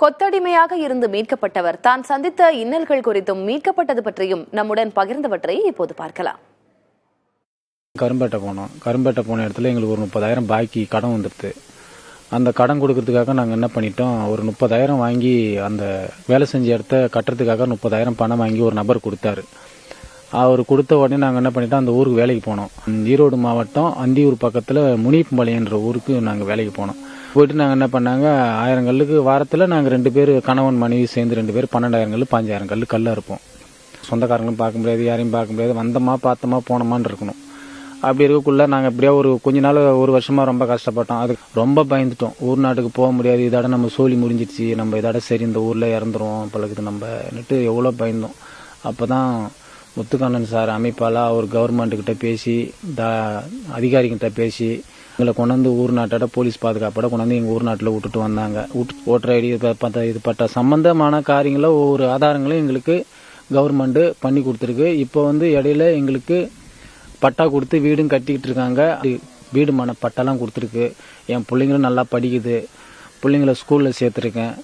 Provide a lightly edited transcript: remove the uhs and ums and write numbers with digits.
கொத்தடிமையாக இருந்து மீட்கப்பட்டவர் தான் சந்தித்த இன்னல்கள் குறித்தும் மீட்கப்பட்டது பற்றியும் நம்முடன் பகிர்ந்தவற்றை இப்போது பார்க்கலாம். கரும்பேட்டை போன இடத்துல எங்களுக்கு ஒரு 30,000 பாக்கி கடன் வந்துடுது. அந்த கடன் கொடுக்கறதுக்காக நாங்கள் என்ன பண்ணிட்டோம், ஒரு 30,000 வாங்கி அந்த வேலை செஞ்ச இடத்த கட்டுறதுக்காக 30,000 பணம் வாங்கி ஒரு நபர் கொடுத்தாரு. அவர் கொடுத்த உடனே நாங்கள் என்ன பண்ணிட்டோம், அந்த ஊருக்கு வேலைக்கு போனோம். ஈரோடு மாவட்டம் அந்தியூர் பக்கத்தில் முனியம்பாளையன்ற ஊருக்கு நாங்கள் வேலைக்கு போனோம். போயிட்டு நாங்கள் என்ன பண்ணாங்க, 1000 கல்லுக்கு வாரத்தில் நாங்கள் 2 பேர் கணவன் மனைவி சேர்ந்து 2 பேர் 12,000 கல் 15,000 கல்லாக இருப்போம். சொந்தக்காரங்களும் பார்க்க முடியாது, யாரையும் பார்க்க முடியாது, வந்தோமா பார்த்தோமா போனோமான்னு இருக்கணும். அப்படி இருக்கக்குள்ள நாங்கள் இப்படியே ஒரு கொஞ்ச நாள் 1 வருஷமா ரொம்ப கஷ்டப்பட்டோம். அது ரொம்ப பயந்துட்டோம். ஊர் நாட்டுக்கு போக முடியாது, இதோட நம்ம சோழி முடிஞ்சிடுச்சு, நம்ம இதோட சரி இந்த ஊரில் இறந்துருவோம் பழகுது நம்மன்னுட்டு எவ்வளோ பயந்தோம். அப்போ தான் முத்துக்கண்ணன் சார் அமைப்பால் அவர் கவர்மெண்ட்டுக்கிட்ட பேசி அதிகாரிகிட்ட பேசி எங்களை கொண்டாந்து ஊர் நாட்டோட போலீஸ் பாதுகாப்போட கொண்டாந்து எங்கள் ஊர் நாட்டில் விட்டுட்டு வந்தாங்க. ஓட்டர் ஐடி இது பட்ட சம்பந்தமான காரியங்களை ஒவ்வொரு ஆதாரங்களும் எங்களுக்கு கவர்மெண்ட் பண்ணி கொடுத்துருக்கு. இப்போ இடையில எங்களுக்கு பட்டா கொடுத்து வீடும் கட்டிக்கிட்டு இருக்காங்க. வீடு மன பட்டாலாம் கொடுத்துருக்கு. என் பிள்ளைங்களும் நல்லா படிக்குது. பிள்ளைங்கள ஸ்கூலில் சேர்த்துருக்கேன்.